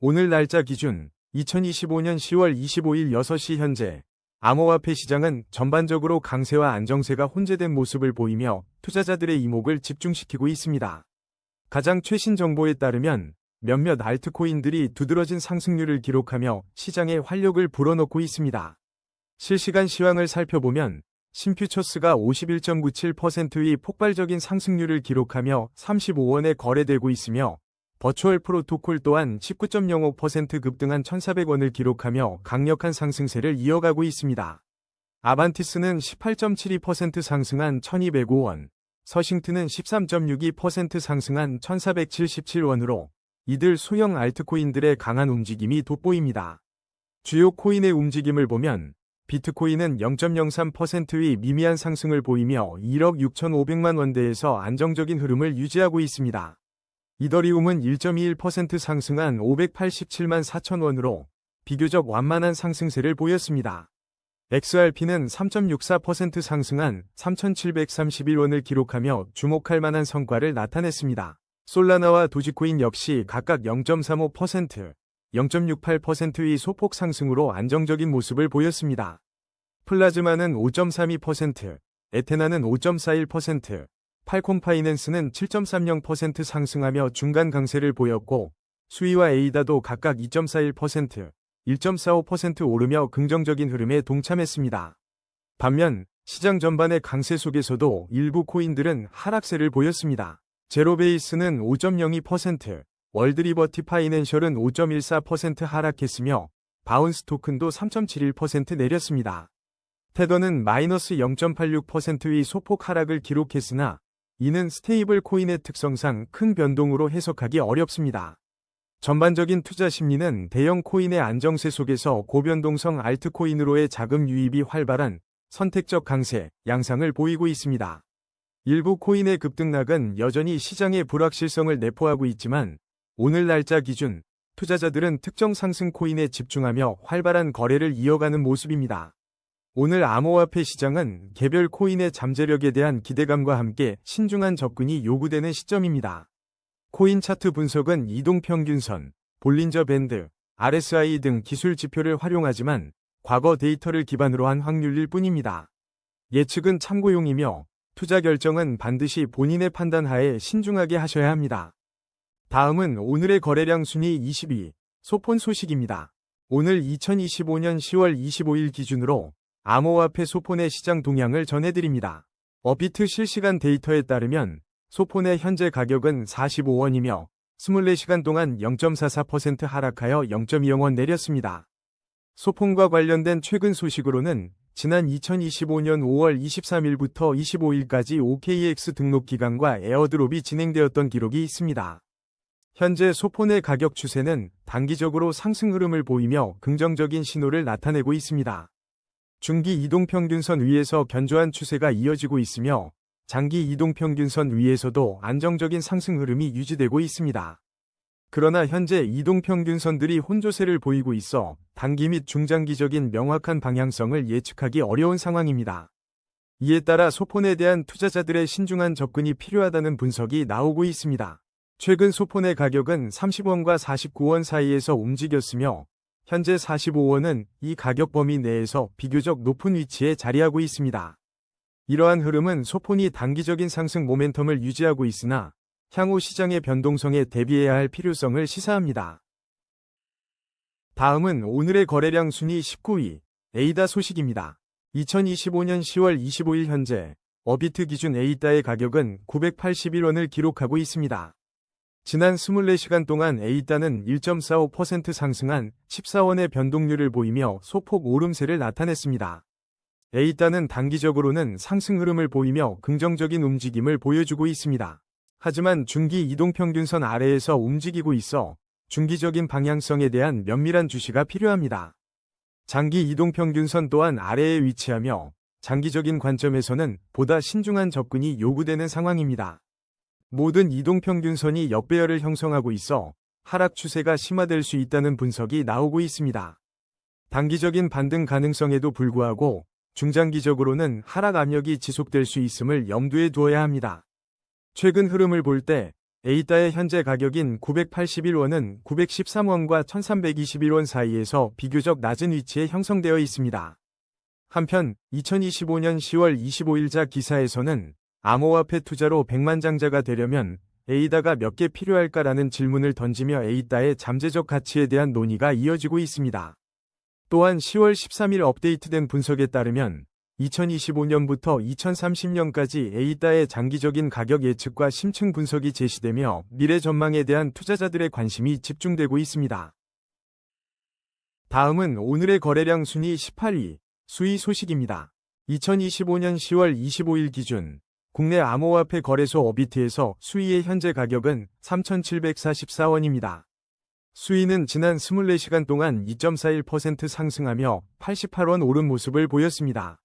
오늘 날짜 기준 2025년 10월 25일 6시 현재 암호화폐 시장은 전반적으로 강세와 안정세가 혼재된 모습을 보이며 투자자들의 이목을 집중시키고 있습니다. 가장 최신 정보에 따르면 몇몇 알트코인들이 두드러진 상승률을 기록하며 시장에 활력을 불어넣고 있습니다. 실시간 시황을 살펴보면 신퓨처스가 51.97%의 폭발적인 상승률을 기록하며 35원에 거래되고 있으며 버추얼 프로토콜 또한 19.05% 급등한 1,400원을 기록하며 강력한 상승세를 이어가고 있습니다. 아반티스는 18.72% 상승한 1,205원, 서싱트는 13.62% 상승한 1,477원으로 이들 소형 알트코인들의 강한 움직임이 돋보입니다. 주요 코인의 움직임을 보면 비트코인은 0.03%의 미미한 상승을 보이며 1억 6,500만 원대에서 안정적인 흐름을 유지하고 있습니다. 이더리움은 1.21% 상승한 587만 4천 원으로 비교적 완만한 상승세를 보였습니다. XRP는 3.64% 상승한 3,731원을 기록하며 주목할 만한 성과를 나타냈습니다. 솔라나와 도지코인 역시 각각 0.35%, 0.68%의 소폭 상승으로 안정적인 모습을 보였습니다. 플라즈마는 5.32%, 에테나는 5.41%, 팔콤 파이낸스는 7.30% 상승하며 중간 강세를 보였고 수위와 에이다도 각각 2.41%, 1.45% 오르며 긍정적인 흐름에 동참했습니다. 반면 시장 전반의 강세 속에서도 일부 코인들은 하락세를 보였습니다. 제로베이스는 5.02%, 월드리버티 파이낸셜은 5.14% 하락했으며 바운스 토큰도 3.71% 내렸습니다. 테더는 마이너스 0.86%의 소폭 하락을 기록했으나 이는 스테이블 코인의 특성상 큰 변동으로 해석하기 어렵습니다. 전반적인 투자 심리는 대형 코인의 안정세 속에서 고변동성 알트코인으로의 자금 유입이 활발한 선택적 강세, 양상을 보이고 있습니다. 일부 코인의 급등락은 여전히 시장의 불확실성을 내포하고 있지만 오늘 날짜 기준 투자자들은 특정 상승 코인에 집중하며 활발한 거래를 이어가는 모습입니다. 오늘 암호화폐 시장은 개별 코인의 잠재력에 대한 기대감과 함께 신중한 접근이 요구되는 시점입니다. 코인 차트 분석은 이동평균선, 볼린저 밴드, RSI 등 기술 지표를 활용하지만 과거 데이터를 기반으로 한 확률일 뿐입니다. 예측은 참고용이며 투자 결정은 반드시 본인의 판단하에 신중하게 하셔야 합니다. 다음은 오늘의 거래량 순위 22, 소폰 소식입니다. 오늘 2025년 10월 25일 기준으로 암호화폐 소폰의 시장 동향을 전해드립니다. 업비트 실시간 데이터에 따르면 소폰의 현재 가격은 45원이며 24시간 동안 0.44% 하락하여 0.20원 내렸습니다. 소폰과 관련된 최근 소식으로는 지난 2025년 5월 23일부터 25일까지 OKX 등록 기간과 에어드롭이 진행되었던 기록이 있습니다. 현재 소폰의 가격 추세는 단기적으로 상승 흐름을 보이며 긍정적인 신호를 나타내고 있습니다. 중기 이동평균선 위에서 견조한 추세가 이어지고 있으며 장기 이동평균선 위에서도 안정적인 상승 흐름이 유지되고 있습니다. 그러나 현재 이동평균선들이 혼조세를 보이고 있어 단기 및 중장기적인 명확한 방향성을 예측하기 어려운 상황입니다. 이에 따라 소폰에 대한 투자자들의 신중한 접근이 필요하다는 분석이 나오고 있습니다. 최근 소폰의 가격은 30원과 49원 사이에서 움직였으며 현재 45원은 이 가격 범위 내에서 비교적 높은 위치에 자리하고 있습니다. 이러한 흐름은 소폰이 단기적인 상승 모멘텀을 유지하고 있으나 향후 시장의 변동성에 대비해야 할 필요성을 시사합니다. 다음은 오늘의 거래량 순위 19위, 에이다 소식입니다. 2025년 10월 25일 현재 업비트 기준 에이다의 가격은 981원을 기록하고 있습니다. 지난 24시간 동안 에이다는 1.45% 상승한 14원의 변동률을 보이며 소폭 오름세를 나타냈습니다. 에이다는 단기적으로는 상승 흐름을 보이며 긍정적인 움직임을 보여주고 있습니다. 하지만 중기 이동평균선 아래에서 움직이고 있어 중기적인 방향성에 대한 면밀한 주시가 필요합니다. 장기 이동평균선 또한 아래에 위치하며 장기적인 관점에서는 보다 신중한 접근이 요구되는 상황입니다. 모든 이동평균선이 역배열을 형성하고 있어 하락 추세가 심화될 수 있다는 분석이 나오고 있습니다. 단기적인 반등 가능성에도 불구하고 중장기적으로는 하락 압력이 지속될 수 있음을 염두에 두어야 합니다. 최근 흐름을 볼 때 에이다의 현재 가격인 981원은 913원과 1321원 사이에서 비교적 낮은 위치에 형성되어 있습니다. 한편 2025년 10월 25일자 기사에서는 암호화폐 투자로 백만장자가 되려면 에이다가 몇 개 필요할까라는 질문을 던지며 에이다의 잠재적 가치에 대한 논의가 이어지고 있습니다. 또한 10월 13일 업데이트된 분석에 따르면 2025년부터 2030년까지 에이다의 장기적인 가격 예측과 심층 분석이 제시되며 미래 전망에 대한 투자자들의 관심이 집중되고 있습니다. 다음은 오늘의 거래량 순위 18위, 수위 소식입니다. 2025년 10월 25일 기준 국내 암호화폐 거래소 어비트에서 수위의 현재 가격은 3,744원입니다. 수위는 지난 24시간 동안 2.41% 상승하며 88원 오른 모습을 보였습니다.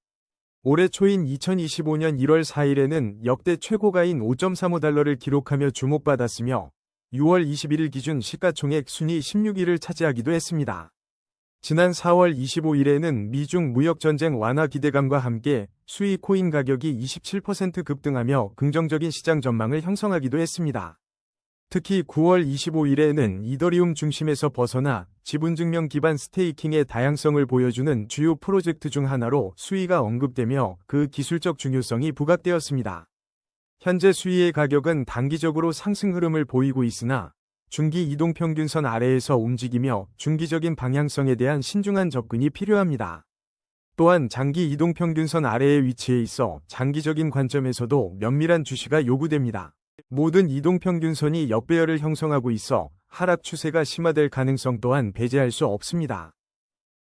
올해 초인 2025년 1월 4일에는 역대 최고가인 5.35달러를 기록하며 주목받았으며 6월 21일 기준 시가총액 순위 16위를 차지하기도 했습니다. 지난 4월 25일에는 미중 무역전쟁 완화 기대감과 함께 수위 코인 가격이 27% 급등하며 긍정적인 시장 전망을 형성하기도 했습니다. 특히 9월 25일에는 이더리움 중심에서 벗어나 지분증명 기반 스테이킹의 다양성을 보여주는 주요 프로젝트 중 하나로 수위가 언급되며 그 기술적 중요성이 부각되었습니다. 현재 수위의 가격은 단기적으로 상승 흐름을 보이고 있으나 중기 이동평균선 아래에서 움직이며 중기적인 방향성에 대한 신중한 접근이 필요합니다. 또한 장기 이동평균선 아래의 위치에 있어 장기적인 관점에서도 면밀한 주시가 요구됩니다. 모든 이동평균선이 역배열을 형성하고 있어 하락 추세가 심화될 가능성 또한 배제할 수 없습니다.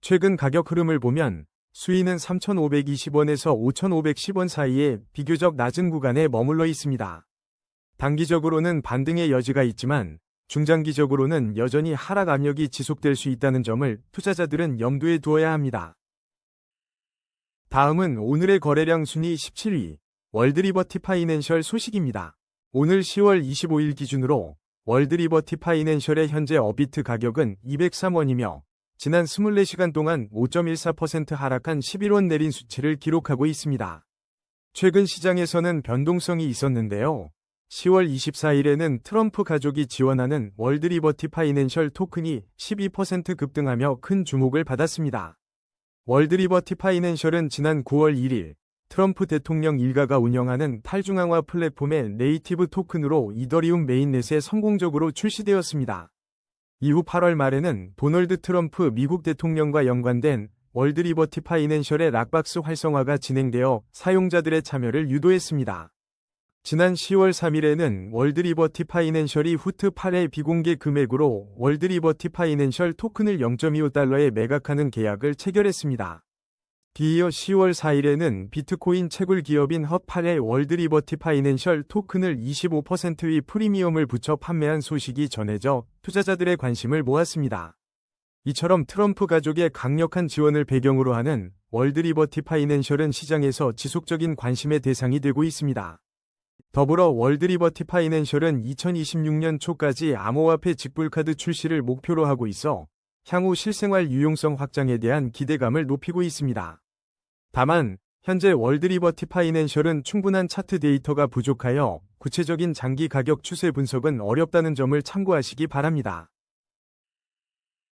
최근 가격 흐름을 보면 수위는 3,520원에서 5,510원 사이에 비교적 낮은 구간에 머물러 있습니다. 단기적으로는 반등의 여지가 있지만 중장기적으로는 여전히 하락 압력이 지속될 수 있다는 점을 투자자들은 염두에 두어야 합니다. 다음은 오늘의 거래량 순위 17위, 월드리버티 파이낸셜 소식입니다. 오늘 10월 25일 기준으로 월드리버티 파이낸셜의 현재 어비트 가격은 203원이며 지난 24시간 동안 5.14% 하락한 11원 내린 수치를 기록하고 있습니다. 최근 시장에서는 변동성이 있었는데요. 10월 24일에는 트럼프 가족이 지원하는 월드리버티 파이낸셜 토큰이 12% 급등하며 큰 주목을 받았습니다. 월드리버티 파이낸셜은 지난 9월 1일 트럼프 대통령 일가가 운영하는 탈중앙화 플랫폼의 네이티브 토큰으로 이더리움 메인넷에 성공적으로 출시되었습니다. 이후 8월 말에는 도널드 트럼프 미국 대통령과 연관된 월드리버티 파이낸셜의 락박스 활성화가 진행되어 사용자들의 참여를 유도했습니다. 지난 10월 3일에는 월드리버티 파이낸셜이 후트 8의 비공개 금액으로 월드리버티 파이낸셜 토큰을 0.25달러에 매각하는 계약을 체결했습니다. 뒤이어 10월 4일에는 비트코인 채굴 기업인 헙8의 월드리버티 파이낸셜 토큰을 25%의 프리미엄을 붙여 판매한 소식이 전해져 투자자들의 관심을 모았습니다. 이처럼 트럼프 가족의 강력한 지원을 배경으로 하는 월드리버티 파이낸셜은 시장에서 지속적인 관심의 대상이 되고 있습니다. 더불어 월드리버티 파이낸셜은 2026년 초까지 암호화폐 직불카드 출시를 목표로 하고 있어 향후 실생활 유용성 확장에 대한 기대감을 높이고 있습니다. 다만 현재 월드리버티 파이낸셜은 충분한 차트 데이터가 부족하여 구체적인 장기 가격 추세 분석은 어렵다는 점을 참고하시기 바랍니다.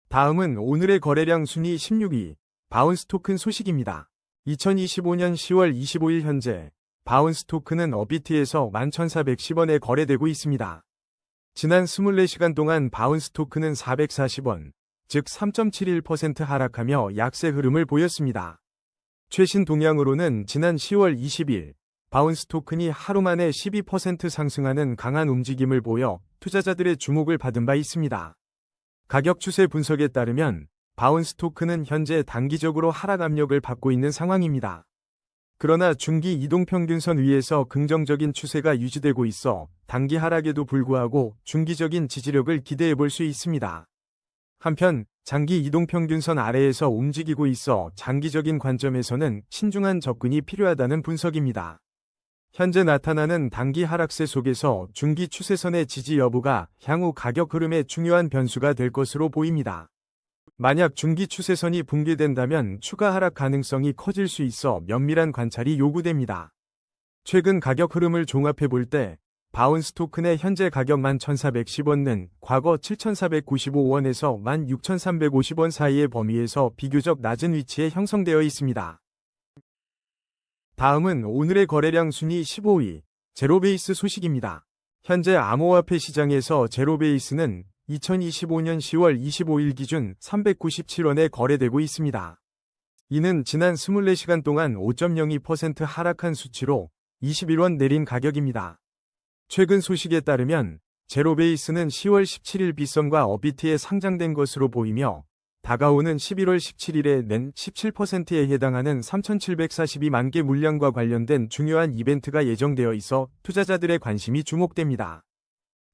다음은 오늘의 거래량 순위 16위, 바운스 토큰 소식입니다. 2025년 10월 25일 현재 바운스 토큰은 어비트에서 11,410원에 거래되고 있습니다. 지난 24시간 동안 바운스 토큰은 440원, 즉 3.71% 하락하며 약세 흐름을 보였습니다. 최신 동향으로는 지난 10월 20일 바운스 토큰이 하루 만에 12% 상승하는 강한 움직임을 보여 투자자들의 주목을 받은 바 있습니다. 가격 추세 분석에 따르면 바운스 토큰은 현재 단기적으로 하락 압력을 받고 있는 상황입니다. 그러나 중기 이동평균선 위에서 긍정적인 추세가 유지되고 있어 단기 하락에도 불구하고 중기적인 지지력을 기대해 볼 수 있습니다. 한편 장기 이동평균선 아래에서 움직이고 있어 장기적인 관점에서는 신중한 접근이 필요하다는 분석입니다. 현재 나타나는 단기 하락세 속에서 중기 추세선의 지지 여부가 향후 가격 흐름의 중요한 변수가 될 것으로 보입니다. 만약 중기 추세선이 붕괴된다면 추가 하락 가능성이 커질 수 있어 면밀한 관찰이 요구됩니다. 최근 가격 흐름을 종합해 볼 때 바운스 토큰의 현재 가격 11,410원은 과거 7,495원에서 16,350원 사이의 범위에서 비교적 낮은 위치에 형성되어 있습니다. 다음은 오늘의 거래량 순위 15위, 제로베이스 소식입니다. 현재 암호화폐 시장에서 제로베이스는 2025년 10월 25일 기준 397원에 거래되고 있습니다. 이는 지난 24시간 동안 5.02% 하락한 수치로 21원 내린 가격입니다. 최근 소식에 따르면 제로베이스는 10월 17일 빗썸과 업비트에 상장된 것으로 보이며 다가오는 11월 17일에 낸 17%에 해당하는 3,742만 개 물량과 관련된 중요한 이벤트가 예정되어 있어 투자자들의 관심이 주목됩니다.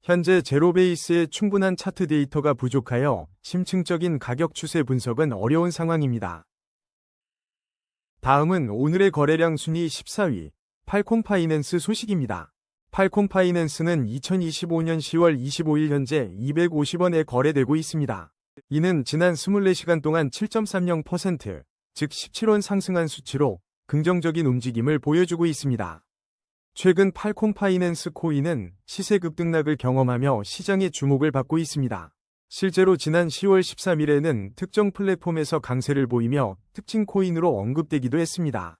현재 제로베이스의 충분한 차트 데이터가 부족하여 심층적인 가격 추세 분석은 어려운 상황입니다. 다음은 오늘의 거래량 순위 14위, 팔콤 파이낸스 소식입니다. 팔콤 파이낸스는 2025년 10월 25일 현재 250원에 거래되고 있습니다. 이는 지난 24시간 동안 7.30%, 즉 17원 상승한 수치로 긍정적인 움직임을 보여주고 있습니다. 최근 팔콤 파이낸스 코인은 시세 급등락을 경험하며 시장의 주목을 받고 있습니다. 실제로 지난 10월 13일에는 특정 플랫폼에서 강세를 보이며 특징 코인으로 언급되기도 했습니다.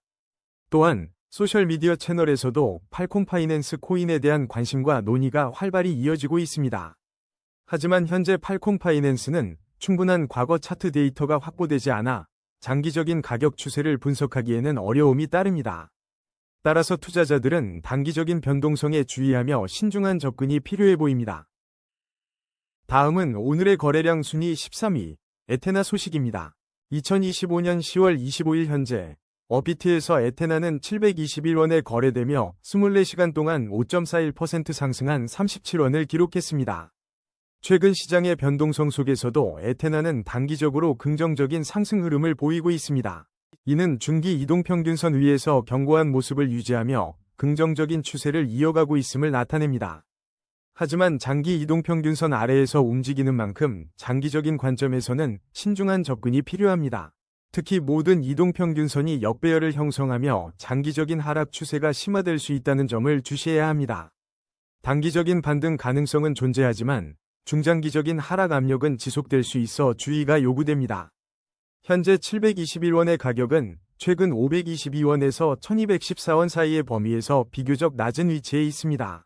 또한 소셜미디어 채널에서도 팔콤 파이낸스 코인에 대한 관심과 논의가 활발히 이어지고 있습니다. 하지만 현재 팔콤 파이낸스는 충분한 과거 차트 데이터가 확보되지 않아 장기적인 가격 추세를 분석하기에는 어려움이 따릅니다. 따라서 투자자들은 단기적인 변동성에 주의하며 신중한 접근이 필요해 보입니다. 다음은 오늘의 거래량 순위 13위, 에테나 소식입니다. 2025년 10월 25일 현재 업비트에서 에테나는 721원에 거래되며 24시간 동안 5.41% 상승한 37원을 기록했습니다. 최근 시장의 변동성 속에서도 에테나는 단기적으로 긍정적인 상승 흐름을 보이고 있습니다. 이는 중기 이동평균선 위에서 견고한 모습을 유지하며 긍정적인 추세를 이어가고 있음을 나타냅니다. 하지만 장기 이동평균선 아래에서 움직이는 만큼 장기적인 관점에서는 신중한 접근이 필요합니다. 특히 모든 이동평균선이 역배열을 형성하며 장기적인 하락 추세가 심화될 수 있다는 점을 주시해야 합니다. 단기적인 반등 가능성은 존재하지만 중장기적인 하락 압력은 지속될 수 있어 주의가 요구됩니다. 현재 721원의 가격은 최근 522원에서 1214원 사이의 범위에서 비교적 낮은 위치에 있습니다.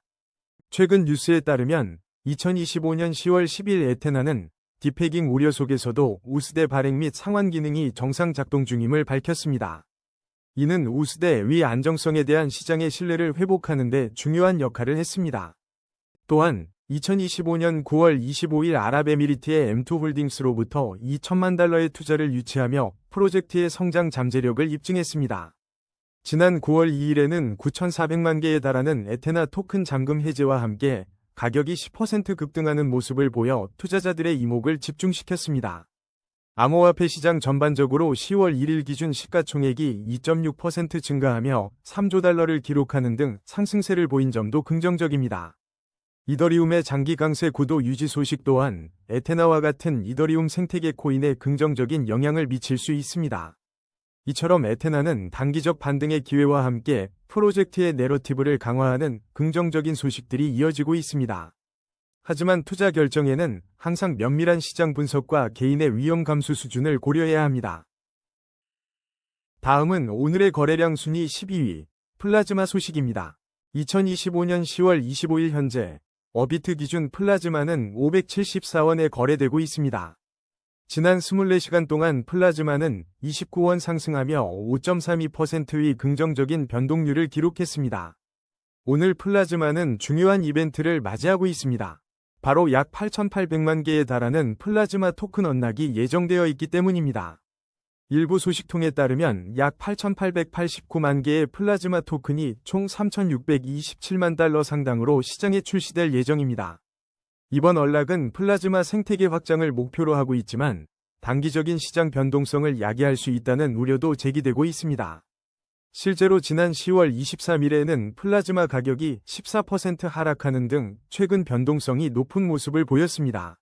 최근 뉴스에 따르면 2025년 10월 10일 에테나는 디패깅 우려 속에서도 우스대 발행 및 상환 기능이 정상 작동 중임을 밝혔습니다. 이는 우스대 위 안정성에 대한 시장의 신뢰를 회복하는 데 중요한 역할을 했습니다. 또한 2025년 9월 25일 아랍에미리트의 M2홀딩스로부터 2천만 달러의 투자를 유치하며 프로젝트의 성장 잠재력을 입증했습니다. 지난 9월 2일에는 9,400만 개에 달하는 에테나 토큰 잠금 해제와 함께 가격이 10% 급등하는 모습을 보여 투자자들의 이목을 집중시켰습니다. 암호화폐 시장 전반적으로 10월 1일 기준 시가총액이 2.6% 증가하며 3조 달러를 기록하는 등 상승세를 보인 점도 긍정적입니다. 이더리움의 장기 강세 구도 유지 소식 또한 에테나와 같은 이더리움 생태계 코인에 긍정적인 영향을 미칠 수 있습니다. 이처럼 에테나는 단기적 반등의 기회와 함께 프로젝트의 내러티브를 강화하는 긍정적인 소식들이 이어지고 있습니다. 하지만 투자 결정에는 항상 면밀한 시장 분석과 개인의 위험 감수 수준을 고려해야 합니다. 다음은 오늘의 거래량 순위 12위, 플라즈마 소식입니다. 2025년 10월 25일 현재 업비트 기준 플라즈마는 574원에 거래되고 있습니다. 지난 24시간 동안 플라즈마는 29원 상승하며 5.32%의 긍정적인 변동률을 기록했습니다. 오늘 플라즈마는 중요한 이벤트를 맞이하고 있습니다. 바로 약 8,800만 개에 달하는 플라즈마 토큰 언락이 예정되어 있기 때문입니다. 일부 소식통에 따르면 약 8,889만 개의 플라즈마 토큰이 총 3,627만 달러 상당으로 시장에 출시될 예정입니다. 이번 언락은 플라즈마 생태계 확장을 목표로 하고 있지만 단기적인 시장 변동성을 야기할 수 있다는 우려도 제기되고 있습니다. 실제로 지난 10월 23일에는 플라즈마 가격이 14% 하락하는 등 최근 변동성이 높은 모습을 보였습니다.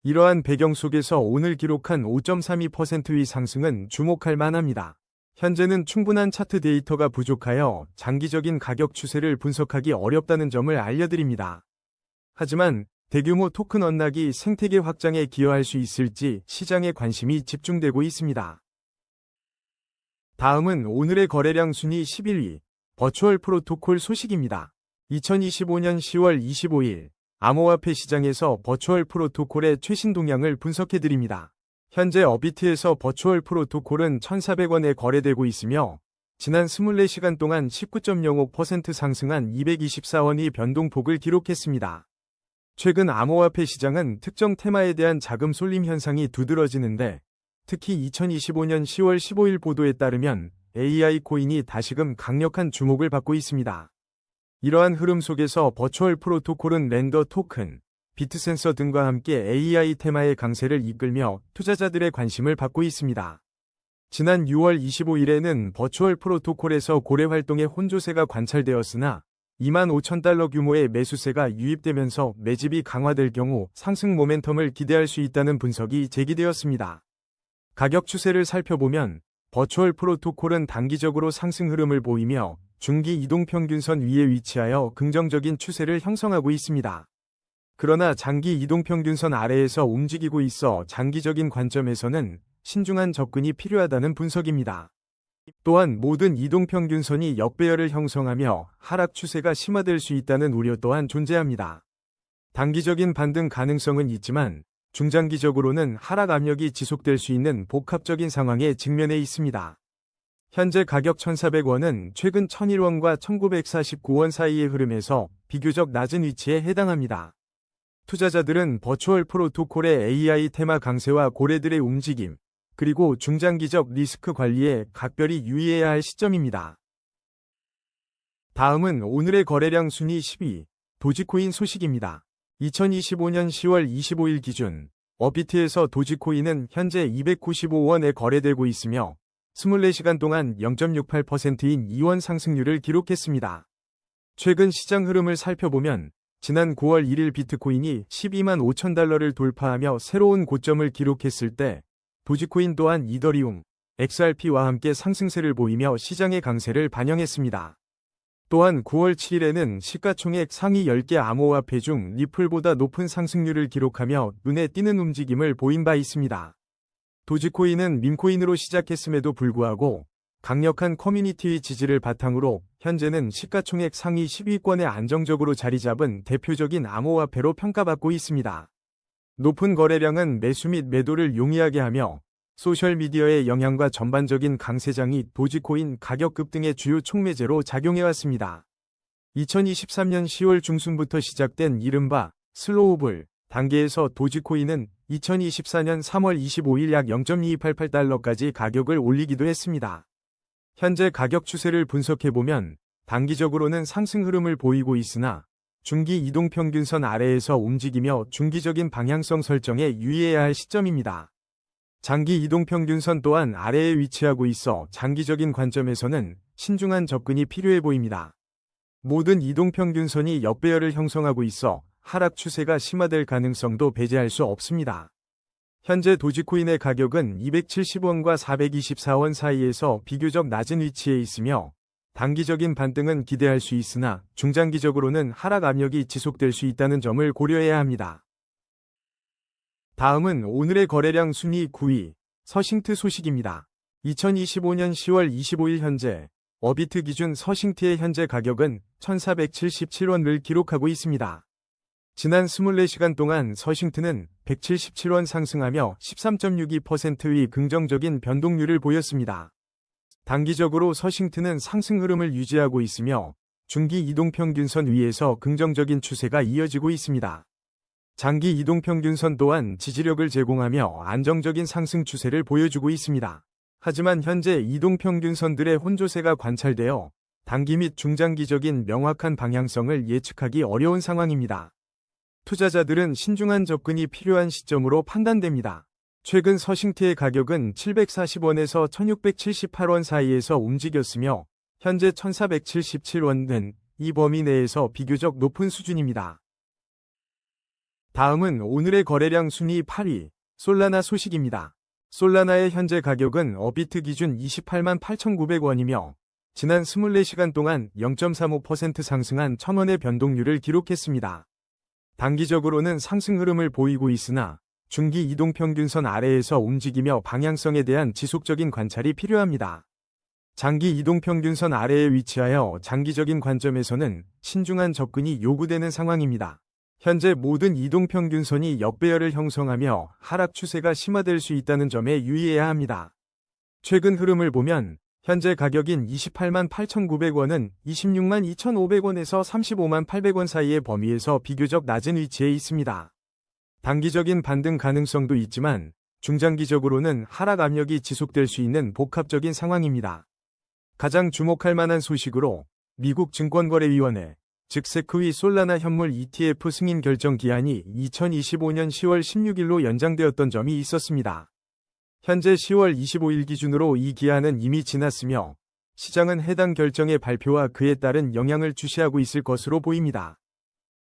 이러한 배경 속에서 오늘 기록한 5.32%의 상승은 주목할 만합니다. 현재는 충분한 차트 데이터가 부족하여 장기적인 가격 추세를 분석하기 어렵다는 점을 알려드립니다. 하지만 대규모 토큰 언락이 생태계 확장에 기여할 수 있을지 시장에 관심이 집중되고 있습니다. 다음은 오늘의 거래량 순위 11위, 버추얼 프로토콜 소식입니다. 2025년 10월 25일, 암호화폐 시장에서 버추얼 프로토콜의 최신 동향을 분석해드립니다. 현재 업비트에서 버추얼 프로토콜은 1,400원에 거래되고 있으며 지난 24시간 동안 19.05% 상승한 224원이 변동폭을 기록했습니다. 최근 암호화폐 시장은 특정 테마에 대한 자금 쏠림 현상이 두드러지는데 특히 2025년 10월 15일 보도에 따르면 AI 코인이 다시금 강력한 주목을 받고 있습니다. 이러한 흐름 속에서 버추얼 프로토콜은 렌더 토큰, 비트센서 등과 함께 AI 테마의 강세를 이끌며 투자자들의 관심을 받고 있습니다. 지난 6월 25일에는 버추얼 프로토콜에서 고래 활동의 혼조세가 관찰되었으나 25,000달러 규모의 매수세가 유입되면서 매집이 강화될 경우 상승 모멘텀을 기대할 수 있다는 분석이 제기되었습니다. 가격 추세를 살펴보면 버추얼 프로토콜은 단기적으로 상승 흐름을 보이며 중기 이동평균선 위에 위치하여 긍정적인 추세를 형성하고 있습니다. 그러나 장기 이동평균선 아래에서 움직이고 있어 장기적인 관점에서는 신중한 접근이 필요하다는 분석입니다. 또한 모든 이동평균선이 역배열을 형성하며 하락 추세가 심화될 수 있다는 우려 또한 존재합니다. 단기적인 반등 가능성은 있지만 중장기적으로는 하락 압력이 지속될 수 있는 복합적인 상황에 직면해 있습니다. 현재 가격 1,400원은 최근 1,001원과 1,949원 사이의 흐름에서 비교적 낮은 위치에 해당합니다. 투자자들은 버추얼 프로토콜의 AI 테마 강세와 고래들의 움직임, 그리고 중장기적 리스크 관리에 각별히 유의해야 할 시점입니다. 다음은 오늘의 거래량 순위 10위, 도지코인 소식입니다. 2025년 10월 25일 기준, 업비트에서 도지코인은 현재 295원에 거래되고 있으며 24시간 동안 0.68%인 2원 상승률을 기록했습니다. 최근 시장 흐름을 살펴보면 지난 9월 1일 비트코인이 12만 5천 달러를 돌파하며 새로운 고점을 기록했을 때 도지코인 또한 이더리움, XRP와 함께 상승세를 보이며 시장의 강세를 반영했습니다. 또한 9월 7일에는 시가총액 상위 10개 암호화폐 중 리플보다 높은 상승률을 기록하며 눈에 띄는 움직임을 보인 바 있습니다. 도지코인은 밈코인으로 시작했음에도 불구하고 강력한 커뮤니티의 지지를 바탕으로 현재는 시가총액 상위 10위권에 안정적으로 자리 잡은 대표적인 암호화폐로 평가받고 있습니다. 높은 거래량은 매수 및 매도를 용이하게 하며 소셜미디어의 영향과 전반적인 강세장이 도지코인 가격 급등의 주요 촉매제로 작용해왔습니다. 2023년 10월 중순부터 시작된 이른바 슬로우불 단계에서 도지코인은 2024년 3월 25일 약 0.2288달러까지 가격을 올리기도 했습니다. 현재 가격 추세를 분석해보면 단기적으로는 상승 흐름을 보이고 있으나 중기 이동평균선 아래에서 움직이며 중기적인 방향성 설정에 유의해야 할 시점입니다. 장기 이동평균선 또한 아래에 위치하고 있어 장기적인 관점에서는 신중한 접근이 필요해 보입니다. 모든 이동평균선이 역배열을 형성하고 있어 하락 추세가 심화될 가능성도 배제할 수 없습니다. 현재 도지코인의 가격은 270원과 424원 사이에서 비교적 낮은 위치에 있으며 단기적인 반등은 기대할 수 있으나 중장기적으로는 하락 압력이 지속될 수 있다는 점을 고려해야 합니다. 다음은 오늘의 거래량 순위 9위, 서싱트 소식입니다. 2025년 10월 25일 현재 업비트 기준 서싱트의 현재 가격은 1,477원을 기록하고 있습니다. 지난 24시간 동안 서싱트는 177원 상승하며 13.62%의 긍정적인 변동률을 보였습니다. 단기적으로 서싱트는 상승 흐름을 유지하고 있으며 중기 이동평균선 위에서 긍정적인 추세가 이어지고 있습니다. 장기 이동평균선 또한 지지력을 제공하며 안정적인 상승 추세를 보여주고 있습니다. 하지만 현재 이동평균선들의 혼조세가 관찰되어 단기 및 중장기적인 명확한 방향성을 예측하기 어려운 상황입니다. 투자자들은 신중한 접근이 필요한 시점으로 판단됩니다. 최근 서싱트의 가격은 740원에서 1678원 사이에서 움직였으며 현재 1477원은 이 범위 내에서 비교적 높은 수준입니다. 다음은 오늘의 거래량 순위 8위, 솔라나 소식입니다. 솔라나의 현재 가격은 업비트 기준 28만 8,900원이며 지난 24시간 동안 0.35% 상승한 1,000원의 변동률을 기록했습니다. 단기적으로는 상승 흐름을 보이고 있으나 중기 이동평균선 아래에서 움직이며 방향성에 대한 지속적인 관찰이 필요합니다. 장기 이동평균선 아래에 위치하여 장기적인 관점에서는 신중한 접근이 요구되는 상황입니다. 현재 모든 이동평균선이 역배열을 형성하며 하락 추세가 심화될 수 있다는 점에 유의해야 합니다. 최근 흐름을 보면 현재 가격인 28만 8,900원은 26만 2,500원에서 35만 800원 사이의 범위에서 비교적 낮은 위치에 있습니다. 단기적인 반등 가능성도 있지만 중장기적으로는 하락 압력이 지속될 수 있는 복합적인 상황입니다. 가장 주목할 만한 소식으로 미국 증권거래위원회, 즉 세크위 솔라나 현물 ETF 승인 결정 기한이 2025년 10월 16일로 연장되었던 점이 있었습니다. 현재 10월 25일 기준으로 이 기한은 이미 지났으며 시장은 해당 결정의 발표와 그에 따른 영향을 주시하고 있을 것으로 보입니다.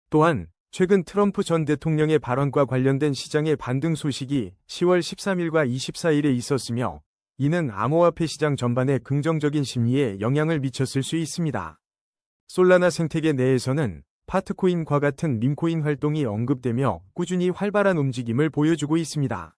또한 최근 트럼프 전 대통령의 발언과 관련된 시장의 반등 소식이 10월 13일과 24일에 있었으며 이는 암호화폐 시장 전반에 긍정적인 심리에 영향을 미쳤을 수 있습니다. 솔라나 생태계 내에서는 파트코인과 같은 밈코인 활동이 언급되며 꾸준히 활발한 움직임을 보여주고 있습니다.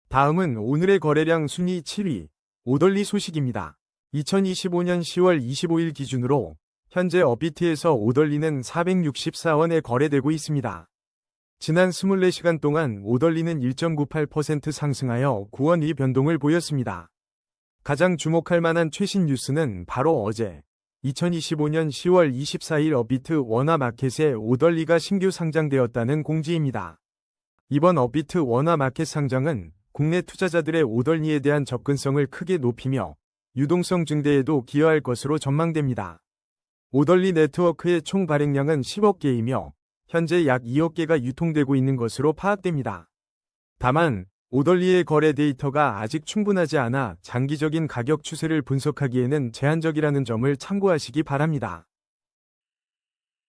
다음은 오늘의 거래량 순위 7위, 오덜리 소식입니다. 2025년 10월 25일 기준으로 현재 업비트에서 오덜리는 464원에 거래되고 있습니다. 지난 24시간 동안 오덜리는 1.98% 상승하여 9원 변동을 보였습니다. 가장 주목할 만한 최신 뉴스는 바로 어제 2025년 10월 24일 업비트 원화 마켓에 오덜리가 신규 상장되었다는 공지입니다. 이번 업비트 원화 마켓 상장은 국내 투자자들의 오덜리에 대한 접근성을 크게 높이며 유동성 증대에도 기여할 것으로 전망됩니다. 오덜리 네트워크의 총 발행량은 10억 개이며 현재 약 2억 개가 유통되고 있는 것으로 파악됩니다. 다만 오덜리의 거래 데이터가 아직 충분하지 않아 장기적인 가격 추세를 분석하기에는 제한적이라는 점을 참고하시기 바랍니다.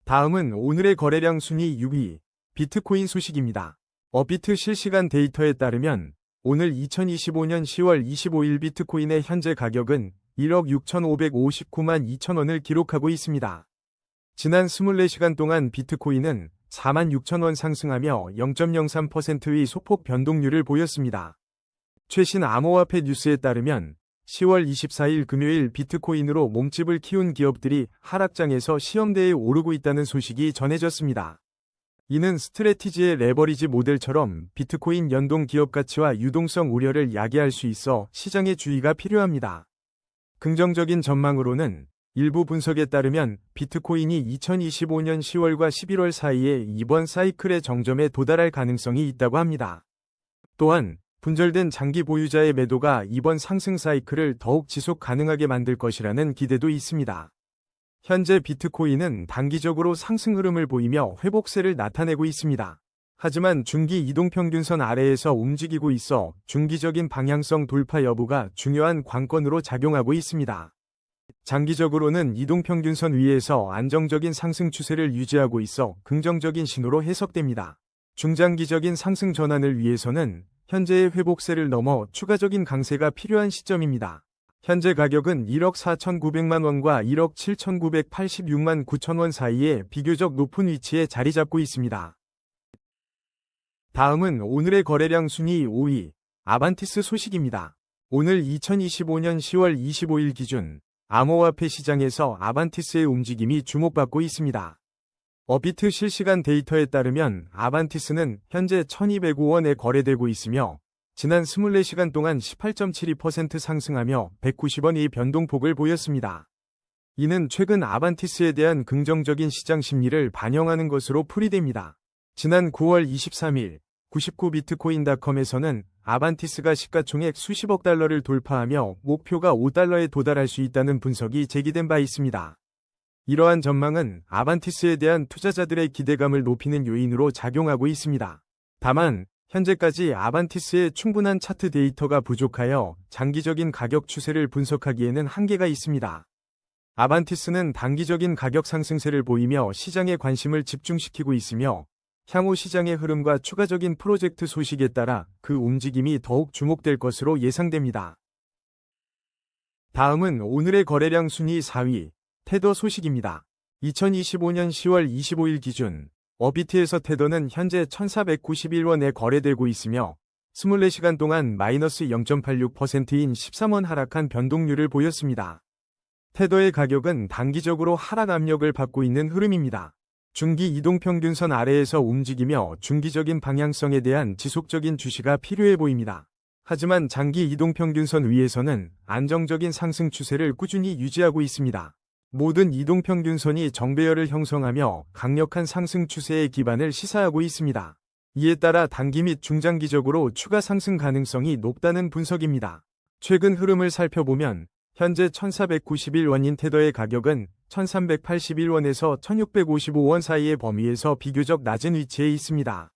다음은 오늘의 거래량 순위 6위, 비트코인 소식입니다. 업비트 실시간 데이터에 따르면 오늘 2025년 10월 25일 비트코인의 현재 가격은 1억 6,559만 2천원을 기록하고 있습니다. 지난 24시간 동안 비트코인은 4만 6천원 상승하며 0.03%의 소폭 변동률을 보였습니다. 최신 암호화폐 뉴스에 따르면 10월 24일 금요일 비트코인으로 몸집을 키운 기업들이 하락장에서 시험대에 오르고 있다는 소식이 전해졌습니다. 이는 스트래티지의 레버리지 모델처럼 비트코인 연동 기업 가치와 유동성 우려를 야기할 수 있어 시장의 주의가 필요합니다. 긍정적인 전망으로는 일부 분석에 따르면 비트코인이 2025년 10월과 11월 사이에 이번 사이클의 정점에 도달할 가능성이 있다고 합니다. 또한 분절된 장기 보유자의 매도가 이번 상승 사이클을 더욱 지속 가능하게 만들 것이라는 기대도 있습니다. 현재 비트코인은 단기적으로 상승 흐름을 보이며 회복세를 나타내고 있습니다. 하지만 중기 이동평균선 아래에서 움직이고 있어 중기적인 방향성 돌파 여부가 중요한 관건으로 작용하고 있습니다. 장기적으로는 이동평균선 위에서 안정적인 상승 추세를 유지하고 있어 긍정적인 신호로 해석됩니다. 중장기적인 상승 전환을 위해서는 현재의 회복세를 넘어 추가적인 강세가 필요한 시점입니다. 현재 가격은 1억 4,900만 원과 1억 7,986만 9천원 사이에 비교적 높은 위치에 자리 잡고 있습니다. 다음은 오늘의 거래량 순위 5위, 아반티스 소식입니다. 오늘 2025년 10월 25일 기준 암호화폐 시장에서 아반티스의 움직임이 주목받고 있습니다. 업비트 실시간 데이터에 따르면 아반티스는 현재 1,205원에 거래되고 있으며 지난 24시간 동안 18.72% 상승하며 190원의 변동폭을 보였습니다. 이는 최근 아반티스에 대한 긍정적인 시장 심리를 반영하는 것으로 풀이됩니다. 지난 9월 23일 99비트코인닷컴에서는 아반티스가 시가총액 수십억 달러를 돌파하며 목표가 5달러에 도달할 수 있다는 분석이 제기된 바 있습니다. 이러한 전망은 아반티스에 대한 투자자들의 기대감을 높이는 요인으로 작용하고 있습니다. 다만 현재까지 아반티스의 충분한 차트 데이터가 부족하여 장기적인 가격 추세를 분석하기에는 한계가 있습니다. 아반티스는 단기적인 가격 상승세를 보이며 시장의 관심을 집중시키고 있으며 향후 시장의 흐름과 추가적인 프로젝트 소식에 따라 그 움직임이 더욱 주목될 것으로 예상됩니다. 다음은 오늘의 거래량 순위 4위, 테더 소식입니다. 2025년 10월 25일 기준 어비트에서 테더는 현재 1,491원에 거래되고 있으며 24시간 동안 마이너스 0.86%인 13원 하락한 변동률을 보였습니다. 테더의 가격은 단기적으로 하락 압력을 받고 있는 흐름입니다. 중기 이동평균선 아래에서 움직이며 중기적인 방향성에 대한 지속적인 주시가 필요해 보입니다. 하지만 장기 이동평균선 위에서는 안정적인 상승 추세를 꾸준히 유지하고 있습니다. 모든 이동평균선이 정배열을 형성하며 강력한 상승 추세의 기반을 시사하고 있습니다. 이에 따라 단기 및 중장기적으로 추가 상승 가능성이 높다는 분석입니다. 최근 흐름을 살펴보면 현재 1,491원인 테더의 가격은 1,381원에서 1,655원 사이의 범위에서 비교적 낮은 위치에 있습니다.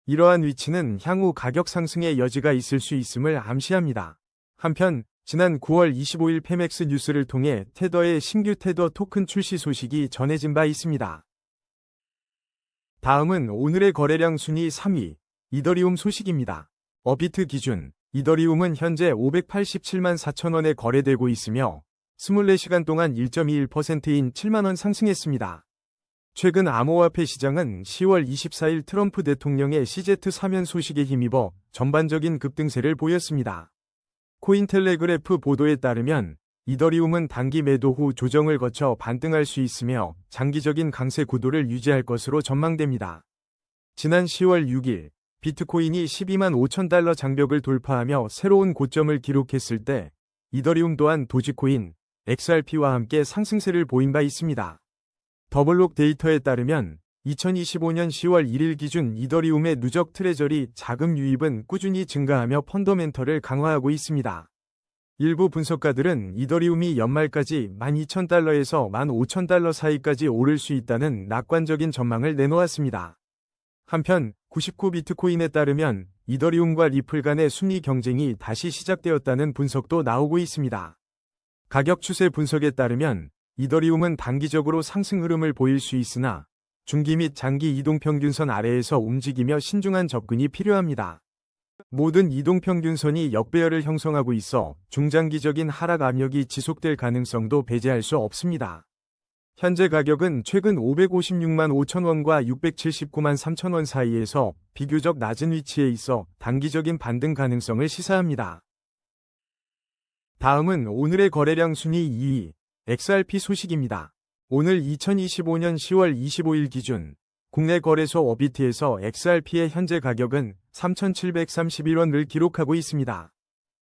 이러한 위치는 향후 가격 상승의 여지가 있을 수 있음을 암시합니다. 한편 지난 9월 25일 페맥스 뉴스를 통해 테더의 신규 테더 토큰 출시 소식이 전해진 바 있습니다. 다음은 오늘의 거래량 순위 3위, 이더리움 소식입니다. 어비트 기준 이더리움은 현재 587만 4천원에 거래되고 있으며 24시간 동안 1.21%인 7만원 상승했습니다. 최근 암호화폐 시장은 10월 24일 트럼프 대통령의 CZ 사면 소식에 힘입어 전반적인 급등세를 보였습니다. 코인텔레그래프 보도에 따르면 이더리움은 단기 매도 후 조정을 거쳐 반등할 수 있으며 장기적인 강세 구도를 유지할 것으로 전망됩니다. 지난 10월 6일 비트코인이 12만 5천 달러 장벽을 돌파하며 새로운 고점을 기록했을 때 이더리움 또한 도지코인, XRP와 함께 상승세를 보인 바 있습니다. 더블록 데이터에 따르면 2025년 10월 1일 기준 이더리움의 누적 트레저리 자금 유입은 꾸준히 증가하며 펀더멘털을 강화하고 있습니다. 일부 분석가들은 이더리움이 연말까지 12,000달러에서 15,000달러 사이까지 오를 수 있다는 낙관적인 전망을 내놓았습니다. 한편 99비트코인에 따르면 이더리움과 리플 간의 순위 경쟁이 다시 시작되었다는 분석도 나오고 있습니다. 가격 추세 분석에 따르면 이더리움은 단기적으로 상승 흐름을 보일 수 있으나 중기 및 장기 이동평균선 아래에서 움직이며 신중한 접근이 필요합니다. 모든 이동평균선이 역배열을 형성하고 있어 중장기적인 하락 압력이 지속될 가능성도 배제할 수 없습니다. 현재 가격은 최근 556만 5천원과 679만 3천원 사이에서 비교적 낮은 위치에 있어 단기적인 반등 가능성을 시사합니다. 다음은 오늘의 거래량 순위 2위, XRP 소식입니다. 오늘 2025년 10월 25일 기준 국내 거래소 어비트에서 XRP의 현재 가격은 3,731원을 기록하고 있습니다.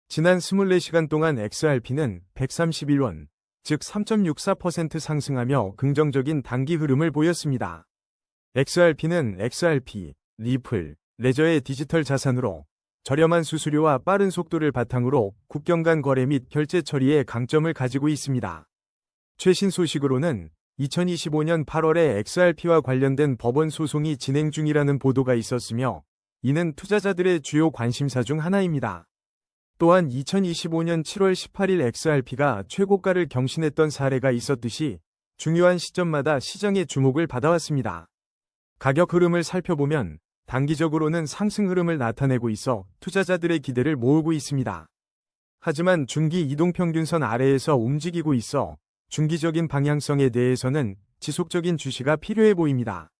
지난 24시간 동안 XRP는 131원, 즉 3.64% 상승하며 긍정적인 단기 흐름을 보였습니다. XRP는 XRP, 리플, 레저의 디지털 자산으로 저렴한 수수료와 빠른 속도를 바탕으로 국경 간 거래 및 결제 처리에 강점을 가지고 있습니다. 최신 소식으로는 2025년 8월에 XRP와 관련된 법원 소송이 진행 중이라는 보도가 있었으며 이는 투자자들의 주요 관심사 중 하나입니다. 또한 2025년 7월 18일 XRP가 최고가를 경신했던 사례가 있었듯이 중요한 시점마다 시장의 주목을 받아왔습니다. 가격 흐름을 살펴보면 단기적으로는 상승 흐름을 나타내고 있어 투자자들의 기대를 모으고 있습니다. 하지만 중기 이동평균선 아래에서 움직이고 있어 중기적인 방향성에 대해서는 지속적인 주시가 필요해 보입니다.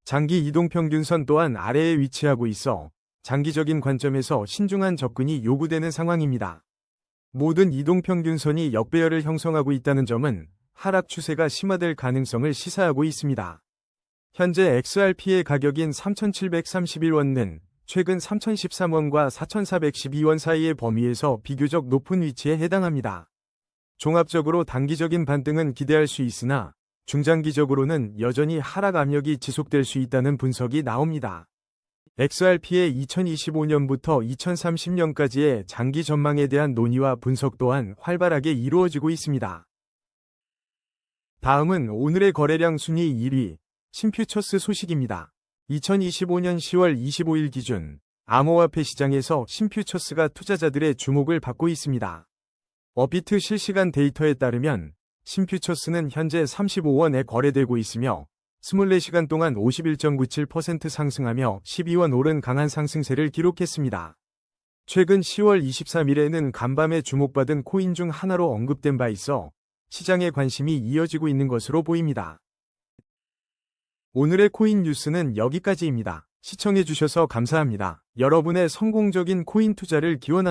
장기 이동평균선 또한 아래에 위치하고 있어 장기적인 관점에서 신중한 접근이 요구되는 상황입니다. 모든 이동평균선이 역배열을 형성하고 있다는 점은 하락 추세가 심화될 가능성을 시사하고 있습니다. 현재 XRP의 가격인 3,731원은 최근 3,013원과 4,412원 사이의 범위에서 비교적 높은 위치에 해당합니다. 종합적으로 단기적인 반등은 기대할 수 있으나 중장기적으로는 여전히 하락 압력이 지속될 수 있다는 분석이 나옵니다. XRP의 2025년부터 2030년까지의 장기 전망에 대한 논의와 분석 또한 활발하게 이루어지고 있습니다. 다음은 오늘의 거래량 순위 1위, 신퓨처스 소식입니다. 2025년 10월 25일 기준 암호화폐 시장에서 신퓨처스가 투자자들의 주목을 받고 있습니다. 어비트 실시간 데이터에 따르면 신퓨처스는 현재 35원에 거래되고 있으며 24시간 동안 51.97% 상승하며 12원 오른 강한 상승세를 기록했습니다. 최근 10월 23일에는 간밤에 주목받은 코인 중 하나로 언급된 바 있어 시장의 관심이 이어지고 있는 것으로 보입니다. 오늘의 코인 뉴스는 여기까지입니다. 시청해주셔서 감사합니다. 여러분의 성공적인 코인 투자를 기원합니다.